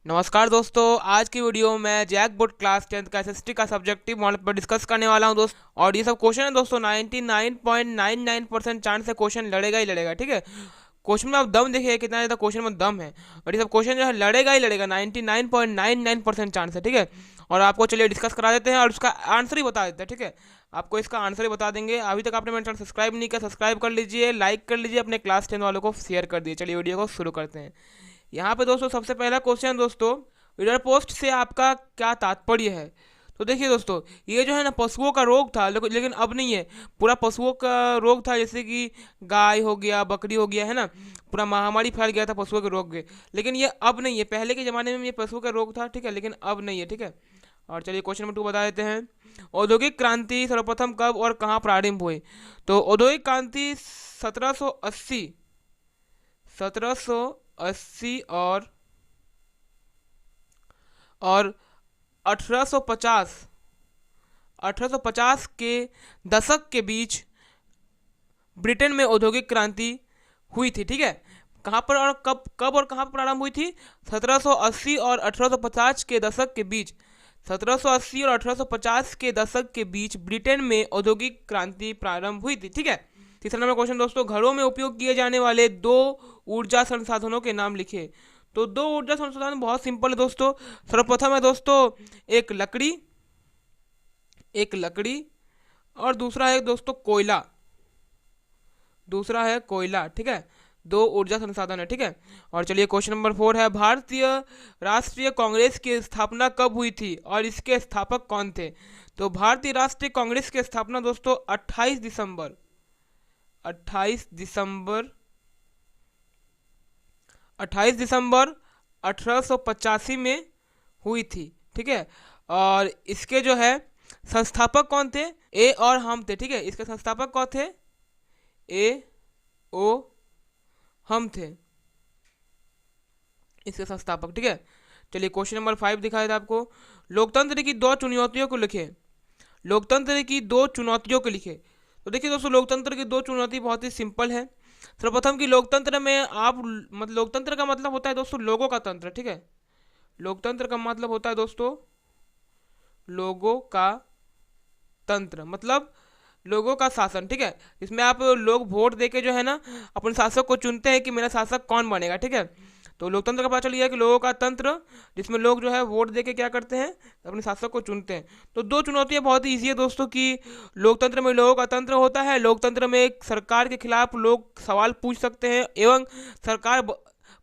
नमस्कार दोस्तों, आज की वीडियो में जैक बोर्ड क्लास 10th का एसएसटी का सब्जेक्टिव मॉडल पर डिस्कस करने वाला हूं दोस्त। और ये सब क्वेश्चन है दोस्तों, 99.99% चांस से क्वेश्चन लड़ेगा ही लड़ेगा। ठीक है, क्वेश्चन में आप दम देखिए कितना ज़्यादा क्वेश्चन में दम है। और ये सब क्वेश्चन जो है लड़ेगा ही लड़ेगा, 99.99% चांस है। ठीक है, और आपको चलिए डिस्कस करा देते हैं और उसका आंसर ही बता देते हैं। ठीक है, आपको इसका आंसर ही बता देंगे। अभी तक आपने मेरा चैनल सब्सक्राइब नहीं किया, सब्सक्राइब कर लीजिए, लाइक कर लीजिए, अपने क्लास 10 वालों को शेयर कर दिए। चलिए वीडियो को शुरू करते हैं। यहाँ पे दोस्तों सबसे पहला क्वेश्चन दोस्तों, रीडर पोस्ट से आपका क्या तात्पर्य है। तो देखिए दोस्तों, ये जो है ना पशुओं का रोग था, लेकिन अब नहीं है। पूरा पशुओं का रोग था, जैसे कि गाय हो गया, बकरी हो गया, है ना। पूरा महामारी फैल गया था पशुओं के रोग के, लेकिन ये अब नहीं है। पहले के ज़माने में ये पशुओं का रोग था, ठीक है, लेकिन अब नहीं है। ठीक है, और चलिए क्वेश्चन नंबर 2 बता देते हैं। औद्योगिक क्रांति सर्वप्रथम कब और कहाँ प्रारंभ हुई। तो औद्योगिक क्रांति 1780 1780 और 1850 के दशक के बीच ब्रिटेन में औद्योगिक क्रांति हुई थी। ठीक है, कहाँ पर और कब कब और कहाँ पर प्रारंभ हुई थी। 1780 और 1850 के दशक के बीच 1780 और 1850 के दशक के बीच ब्रिटेन में औद्योगिक क्रांति प्रारंभ हुई थी। ठीक है, तीसरा नंबर क्वेश्चन दोस्तों, घरों में उपयोग किए जाने वाले दो ऊर्जा संसाधनों के नाम लिखे। तो दो ऊर्जा संसाधन बहुत सिंपल है दोस्तों। सर्वप्रथम है दोस्तों एक लकड़ी और दूसरा है कोयला। ठीक है, दो ऊर्जा संसाधन है। ठीक है, और चलिए क्वेश्चन नंबर 4 है, भारतीय राष्ट्रीय कांग्रेस की स्थापना कब हुई थी और इसके स्थापक कौन थे। तो भारतीय राष्ट्रीय कांग्रेस की स्थापना दोस्तों 28 दिसंबर 1885 में हुई थी। ठीक है, और इसके जो है संस्थापक कौन थे, ए और हम थे। ठीक है, इसके संस्थापक कौन थे, ए ओ हम थे इसके संस्थापक। ठीक है, चलिए क्वेश्चन नंबर 5 दिखाया था आपको। लोकतंत्र की दो चुनौतियों को लिखे। तो देखिए दोस्तों, लोकतंत्र की दो चुनौती बहुत ही सिंपल है। सर्वप्रथम की लोकतंत्र में आप मतलब लोकतंत्र का मतलब होता है दोस्तों लोगों का तंत्र। ठीक है, लोकतंत्र का मतलब होता है दोस्तों लोगों का तंत्र, मतलब लोगों का शासन। ठीक है, इसमें आप लोग वोट देके जो है ना अपने शासक को चुनते हैं कि मेरा शासक कौन बनेगा। ठीक है, तो लोकतंत्र का पता चल गया कि लोगों का तंत्र, जिसमें लोग जो है वोट देके क्या करते हैं, अपने शासक को चुनते हैं। तो दो चुनौतियां बहुत ही ईजी है दोस्तों कि लोकतंत्र में लोगों का तंत्र होता है, लोकतंत्र में एक सरकार के खिलाफ लोग सवाल पूछ सकते हैं एवं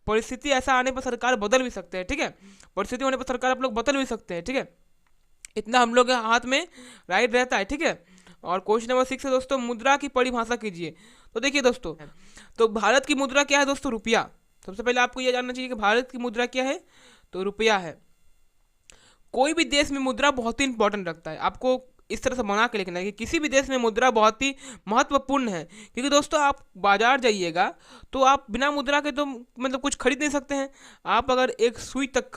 परिस्थिति ऐसा आने पर सरकार बदल भी सकते हैं। ठीक है, परिस्थिति होने पर सरकार आप लोग बदल भी सकते हैं। ठीक है, इतना हम लोग के हाथ में राइट रहता है। ठीक है, और क्वेश्चन नंबर 6 है दोस्तों, मुद्रा की परिभाषा कीजिए। तो देखिए दोस्तों, तो भारत की मुद्रा क्या है दोस्तों, रुपया। सबसे पहले आपको यह जानना चाहिए कि भारत की मुद्रा क्या है, तो रुपया है। कोई भी देश में मुद्रा बहुत ही इंपॉर्टेंट रखता है, आपको इस तरह से बना के लिखना है कि किसी भी देश में मुद्रा बहुत ही महत्वपूर्ण है। क्योंकि दोस्तों आप बाजार जाइएगा तो आप बिना मुद्रा के तो मतलब कुछ खरीद नहीं सकते हैं। आप अगर एक सुई तक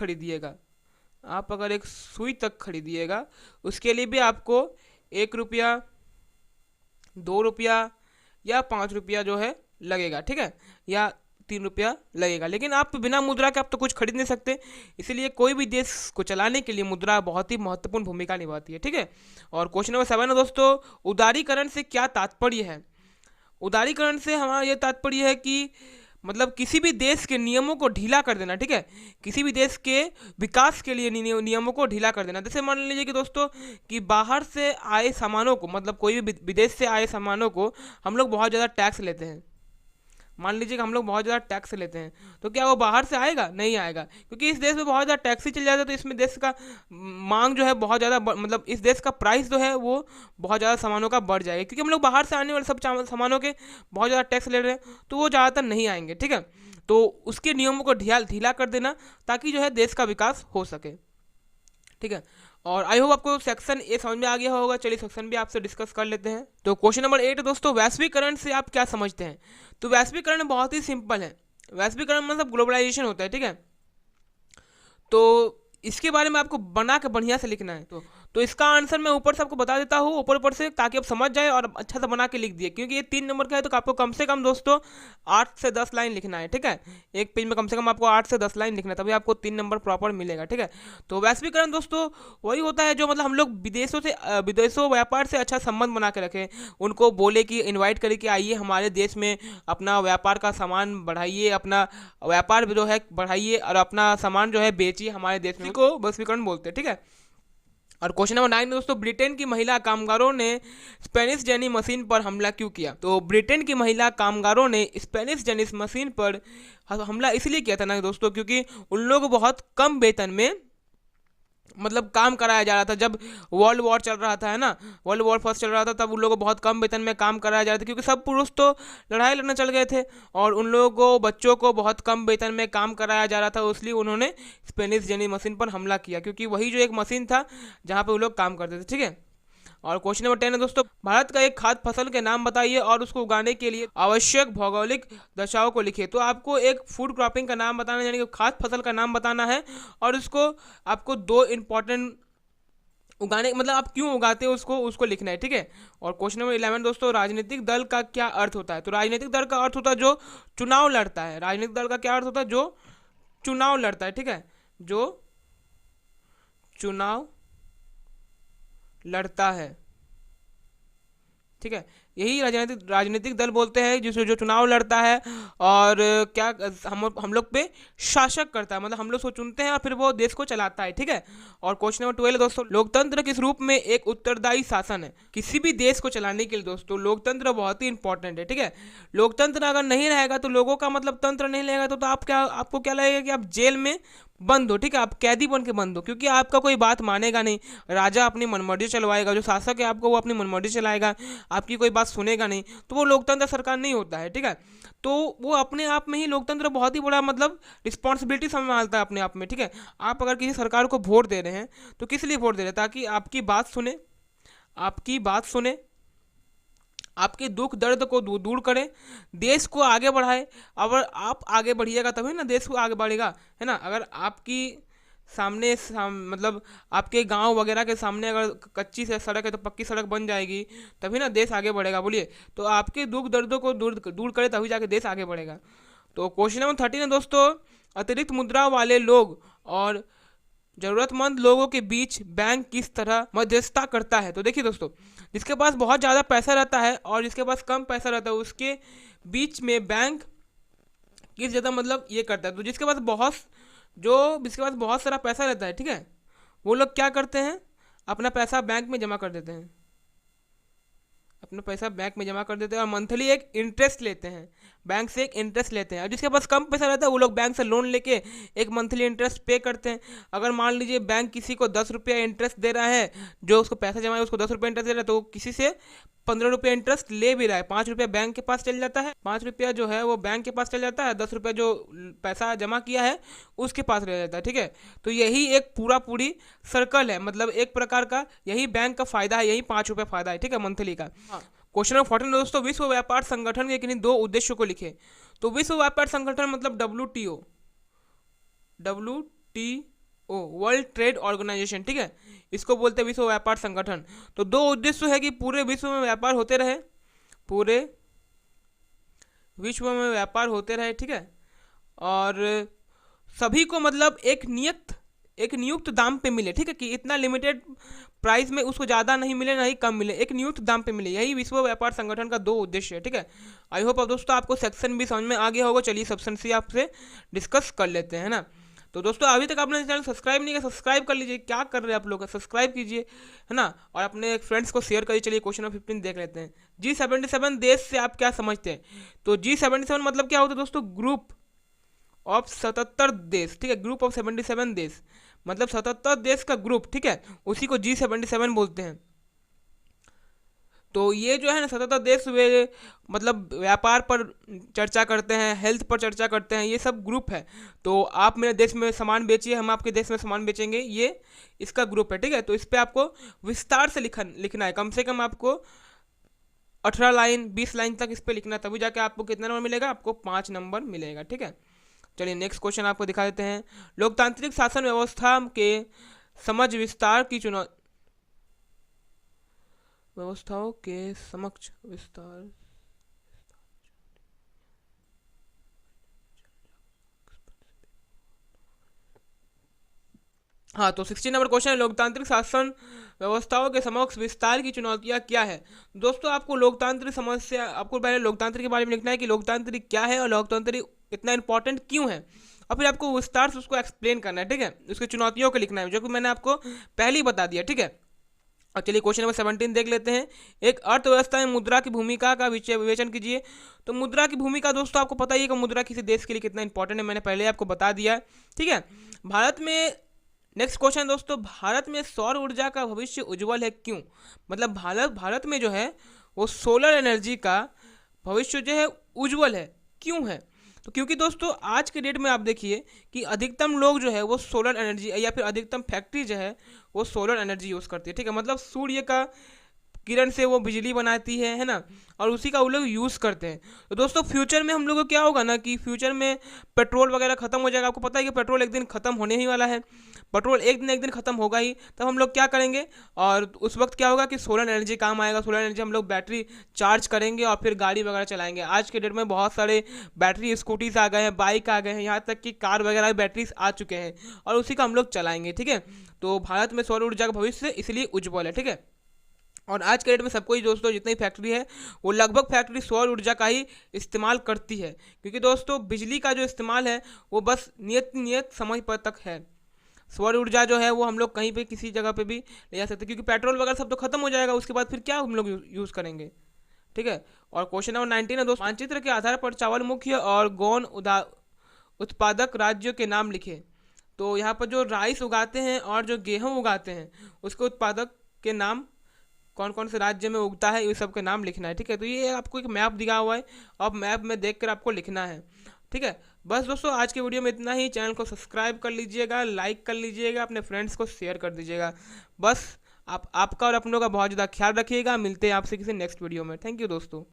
खरीदिएगा उसके लिए भी आपको 1 रुपया, 2 रुपया या 5 रुपया जो है लगेगा। ठीक है, या 3 रुपया लगेगा, लेकिन आप बिना मुद्रा के आप तो कुछ खरीद नहीं सकते। इसलिए कोई भी देश को चलाने के लिए मुद्रा बहुत ही महत्वपूर्ण भूमिका निभाती है। ठीक है, और क्वेश्चन नंबर 7 है दोस्तों, उदारीकरण से क्या तात्पर्य है। उदारीकरण से हमारा ये तात्पर्य है कि मतलब किसी भी देश के नियमों को ढीला कर देना। ठीक है, किसी भी देश के विकास के लिए नियमों को ढीला कर देना। जैसे मान लीजिए कि दोस्तों कि बाहर से आए सामानों को, मतलब कोई भी विदेश से आए सामानों को हम लोग बहुत ज़्यादा टैक्स लेते हैं। मान लीजिए कि हम लोग बहुत ज़्यादा टैक्स लेते हैं, तो क्या वो बाहर से आएगा, नहीं आएगा, क्योंकि इस देश में बहुत ज़्यादा टैक्स ही चल जाता है। तो इसमें देश का मांग जो है बहुत ज़्यादा मतलब इस देश का प्राइस जो है वो बहुत ज़्यादा सामानों का बढ़ जाएगा, क्योंकि हम लोग बाहर से आने वाले सब सामानों के बहुत ज़्यादा टैक्स ले रहे हैं, तो वो ज़्यादातर नहीं आएंगे। ठीक है, तो उसके नियमों को ढीला कर देना ताकि जो है देश का विकास हो सके। ठीक है, और आई होप आपको सेक्शन ए समझ में आ गया होगा। चलिए सेक्शन बी आपसे डिस्कस कर लेते हैं। तो क्वेश्चन नंबर 8 दोस्तों, वैश्वीकरण से आप क्या समझते हैं। तो वैश्वीकरण बहुत ही सिंपल है। वैश्वीकरण मतलब ग्लोबलाइजेशन होता है। ठीक है, तो इसके बारे में आपको बना के बढ़िया से लिखना है। तो इसका आंसर मैं ऊपर से आपको बता देता हूँ ऊपर ऊपर से, ताकि आप समझ जाए और अच्छा से बना के लिख दिए, क्योंकि ये 3 नंबर का है तो आपको कम से कम दोस्तों 8 से 10 लाइन लिखना है, ठीक है। एक पेज में कम से कम आपको 8 से 10 लाइन लिखना है, तभी आपको 3 नंबर प्रॉपर मिलेगा, ठीक है। तो वैश्वीकरण दोस्तों वही होता है जो मतलब हम लोग विदेशों व्यापार से अच्छा संबंध बना के रखें, उनको बोले कि इन्वाइट करें कि आइए हमारे देश में अपना व्यापार का सामान बढ़ाइए, अपना व्यापार जो है बढ़ाइए और अपना सामान जो है बेचिए हमारे देश में, को वैश्वीकरण बोलते हैं, ठीक है। और क्वेश्चन नंबर 9 दोस्तों, ब्रिटेन की महिला कामगारों ने स्पेनिश जेनी मशीन पर हमला क्यों किया? तो ब्रिटेन की महिला कामगारों ने स्पेनिश जेनी मशीन पर हमला इसलिए किया था ना दोस्तों, क्योंकि उन लोगों को बहुत कम वेतन में मतलब काम कराया जा रहा था। जब वर्ल्ड वॉर चल रहा था, है ना, वर्ल्ड वॉर फर्स्ट चल रहा था, तब उन लोगों को बहुत कम वेतन में काम कराया जा रहा था, क्योंकि सब पुरुष तो लड़ाई लड़ने चल गए थे और उन लोगों को बच्चों को बहुत कम वेतन में काम कराया जा रहा था। इसलिए उन्होंने स्पेनिश जेनी मशीन पर हमला किया, क्योंकि वही जो एक मशीन था जहाँ पे वो लोग काम करते थे, ठीक है। और क्वेश्चन नंबर 10 है दोस्तों, भारत का एक खाद्य फसल के नाम बताइए और उसको उगाने के लिए आवश्यक भौगोलिक दशाओं को लिखिए। तो आपको एक फूड क्रॉपिंग का नाम बताना है, यानी कि खाद्य फसल का नाम बताना है, और उसको आपको 2 इंपॉर्टेंट उगाने मतलब आप क्यों उगाते हो उसको उसको लिखना है, ठीक है। और क्वेश्चन नंबर 11 दोस्तों, राजनीतिक दल का क्या अर्थ होता है? तो राजनीतिक दल का अर्थ होता है जो चुनाव लड़ता है। राजनीतिक दल का क्या अर्थ होता है? जो चुनाव लड़ता है, ठीक है, जो चुनाव लड़ता है, ठीक है। यही राजनीतिक दल बोलते हैं जिसमें जो चुनाव लड़ता है और क्या हम लोग पे शासक करता है, मतलब हम लोग उसको चुनते हैं और फिर वो देश को चलाता है, ठीक है। और क्वेश्चन नंबर 12 दोस्तों, लोकतंत्र किस रूप में एक उत्तरदायी शासन है? किसी भी देश को चलाने के लिए दोस्तों लोकतंत्र बहुत ही इंपॉर्टेंट है, ठीक है। लोकतंत्र अगर नहीं रहेगा तो लोगों का मतलब तंत्र नहीं रहेगा तो आपको क्या लगेगा कि आप जेल में बंद हो, ठीक है, आप कैदी बन के बंद हो, क्योंकि आपका कोई बात मानेगा नहीं। राजा अपनी मनमर्जी चलवाएगा, जो शासक है आपको वो अपनी मनमर्जी चलाएगा, आपकी कोई बात सुनेगा नहीं, तो वो लोकतंत्र सरकार नहीं होता है, ठीक है। तो वो अपने आप में ही लोकतंत्र बहुत ही बड़ा मतलब रिस्पॉन्सिबिलिटी संभालता है अपने आप में, ठीक है। आप अगर किसी सरकार को वोट दे रहे हैं तो किस लिए वोट दे रहे हैं? ताकि आपकी बात सुने, आपकी बात सुने, आपके दुख दर्द को दूर करें, देश को आगे बढ़ाए। अगर आप आगे बढ़िएगा तभी ना देश को आगे बढ़ेगा, है ना। अगर आपकी मतलब आपके गांव वगैरह के सामने अगर कच्ची से सड़क है तो पक्की सड़क बन जाएगी, तभी ना देश आगे बढ़ेगा, बोलिए। तो आपके दुख दर्दों को दूर करें तभी जाके देश आगे बढ़ेगा। तो क्वेश्चन नंबर 13 है दोस्तों, अतिरिक्त मुद्रा वाले लोग और जरूरतमंद लोगों के बीच बैंक किस तरह मध्यस्थता करता है? तो देखिए दोस्तों, जिसके पास बहुत ज़्यादा पैसा रहता है और जिसके पास कम पैसा रहता है उसके बीच में बैंक किस ज़्यादा मतलब ये करता है। तो जिसके पास बहुत सारा पैसा रहता है, ठीक है, वो लोग क्या करते हैं, अपना पैसा बैंक में जमा कर देते हैं, अपना पैसा बैंक में जमा कर देते हैं और मंथली एक इंटरेस्ट लेते हैं, बैंक से एक इंटरेस्ट लेते हैं। और जिसके पास कम पैसा रहता है वो लोग बैंक से लोन लेके एक मंथली इंटरेस्ट पे करते हैं। अगर मान लीजिए बैंक किसी को 10 रुपया इंटरेस्ट दे रहा है, जो उसको पैसा जमा है उसको 10 रुपया इंटरेस्ट दे रहा है, तो वो किसी से 15 रुपया इंटरेस्ट ले भी रहा है। 5 रुपया बैंक के पास चल जाता है, 5 रुपया जो है वो बैंक के पास चल जाता है, 10 रुपया जो पैसा जमा किया है उसके पास रह जाता है, ठीक है। तो यही एक पूरी सर्कल है, मतलब एक प्रकार का यही बैंक का फायदा है, यही 5 रुपया फायदा है, ठीक है, मंथली का। क्वेश्चन नंबर 14 दोस्तों, विश्व व्यापार संगठन के किन्हीं 2 उद्देश्यों को लिखे। तो विश्व व्यापार संगठन मतलब WTO वर्ल्ड ट्रेड ऑर्गेनाइजेशन, ठीक है, इसको बोलते हैं विश्व व्यापार संगठन। तो 2 उद्देश्य है कि पूरे विश्व में व्यापार होते रहे, पूरे विश्व में व्यापार होते रहे, ठीक है, और सभी को मतलब एक नियुक्त दाम पे मिले, ठीक है, कि इतना लिमिटेड प्राइस में उसको ज़्यादा नहीं मिले ना ही कम मिले, एक नियुक्त दाम पे मिले। यही विश्व व्यापार संगठन का 2 उद्देश्य है, ठीक है। आई होप अब दोस्तों आपको सेक्शन भी समझ में आ गया होगा। चलिए सेक्शन सी आपसे डिस्कस कर लेते हैं ना। तो दोस्तों अभी तक आपने चैनल सब्सक्राइब नहीं किया, सब्सक्राइब कर लीजिए, क्या कर रहे हैं आप लोग, सब्सक्राइब कीजिए, है ना, और अपने फ्रेंड्स को शेयर करिए। चलिए क्वेश्चन नंबर 15 देख लेते हैं। G77 देश से आप क्या समझते हैं? तो G77 मतलब क्या होता है दोस्तों? ग्रुप ऑफ 77 देश, ठीक है, ग्रुप ऑफ 77 देश मतलब 77 देश का ग्रुप, ठीक है, उसी को G77 बोलते हैं। तो ये जो है ना 77 देश वे मतलब व्यापार पर चर्चा करते हैं, हेल्थ पर चर्चा करते हैं, ये सब ग्रुप है। तो आप मेरे देश में सामान बेचिए, हम आपके देश में सामान बेचेंगे, ये इसका ग्रुप है, ठीक है। तो इस पर आपको विस्तार से लिखना है, कम से कम आपको 18 लाइन 20 लाइन तक इस पर लिखना है, तभी जाके आपको कितना नंबर मिलेगा? आपको 5 नंबर मिलेगा, ठीक है। चलिए नेक्स्ट क्वेश्चन आपको दिखा देते हैं। लोकतांत्रिक शासन व्यवस्था के समझ विस्तार की व्यवस्थाओं के समक्ष विस्तार। हाँ, तो 16 नंबर क्वेश्चन है, लोकतांत्रिक शासन व्यवस्थाओं के समक्ष विस्तार की चुनौतियाँ क्या है। दोस्तों आपको लोकतांत्रिक समस्या, आपको पहले लोकतंत्र के बारे में लिखना है कि लोकतांत्रिक क्या है और लोकतंत्र इतना इंपॉर्टेंट क्यों है, और फिर आपको विस्तार से उसको एक्सप्लेन करना है, ठीक है। उसकी चुनौतियों को लिखना है, जो कि मैंने आपको पहले ही बता दिया, ठीक है। और चलिए क्वेश्चन नंबर 17 देख लेते हैं। एक अर्थव्यवस्था में मुद्रा की भूमिका का विवेचन कीजिए। तो मुद्रा की भूमिका दोस्तों आपको पता ही है कि मुद्रा किसी देश के लिए कितना इंपॉर्टेंट है, मैंने पहले आपको बता दिया है, ठीक है। भारत में नेक्स्ट क्वेश्चन दोस्तों, भारत में सौर ऊर्जा का भविष्य उज्जवल है क्यों। मतलब भारत में जो है वो सोलर एनर्जी का भविष्य जो है उज्जवल है, क्यों है। तो क्योंकि दोस्तों आज के डेट में आप देखिए कि अधिकतम लोग जो है वो सोलर एनर्जी, या फिर अधिकतम फैक्ट्री जो है वो सोलर एनर्जी यूज़ करती है, ठीक है। मतलब सूर्य का किरण से वो बिजली बनाती है ना, और उसी का वो लोग यूज़ करते हैं। तो दोस्तों फ्यूचर में हम लोगों को क्या होगा ना कि फ्यूचर में पेट्रोल वगैरह ख़त्म हो जाएगा। आपको पता है कि पेट्रोल एक दिन ख़त्म होने ही वाला है, पेट्रोल एक दिन ख़त्म होगा ही, तब हम लोग क्या करेंगे, और उस वक्त क्या होगा कि सोलर एनर्जी काम आएगा। सोलर एनर्जी हम लोग बैटरी चार्ज करेंगे और फिर गाड़ी वगैरह चलाएंगे। आज के डेट में बहुत सारे बैटरी स्कूटीज आ गए हैं, बाइक आ गए हैं, यहाँ तक कि कार वगैरह बैटरीज आ चुके हैं, और उसी का हम लोग चलाएंगे, ठीक है। तो भारत में सौर ऊर्जा का भविष्य इसलिए उज्ज्वल है, ठीक है। और आज के डेट में सबको ही दोस्तों जितनी फैक्ट्री है वो लगभग फैक्ट्री सौर ऊर्जा का ही इस्तेमाल करती है, क्योंकि दोस्तों बिजली का जो इस्तेमाल है वो बस नियत समय पर तक है। सौर ऊर्जा जो है वो हम लोग कहीं पे किसी जगह पे भी ले जा सकते हैं, क्योंकि पेट्रोल वगैरह सब तो खत्म हो जाएगा, उसके बाद फिर क्या हम लोग यूज़ करेंगे, ठीक है। और क्वेश्चन नंबर 19 है दोस्तों, मानचित्र के आधार पर चावल मुख्य और गौण उत्पादक राज्यों के नाम लिखे। तो यहाँ पर जो राइस उगाते हैं और जो गेहूँ उगाते हैं उसके उत्पादक के नाम कौन कौन से राज्य में उगता है, ये सब के नाम लिखना है, ठीक है। तो ये आपको एक मैप दिया हुआ है, अब मैप में देखकर आपको लिखना है, ठीक है। बस दोस्तों आज के वीडियो में इतना ही। चैनल को सब्सक्राइब कर लीजिएगा, लाइक कर लीजिएगा, अपने फ्रेंड्स को शेयर कर दीजिएगा। बस आपका और अपनों का बहुत ज़्यादा ख्याल रखिएगा। मिलते हैं आपसे किसी नेक्स्ट वीडियो में। थैंक यू दोस्तों।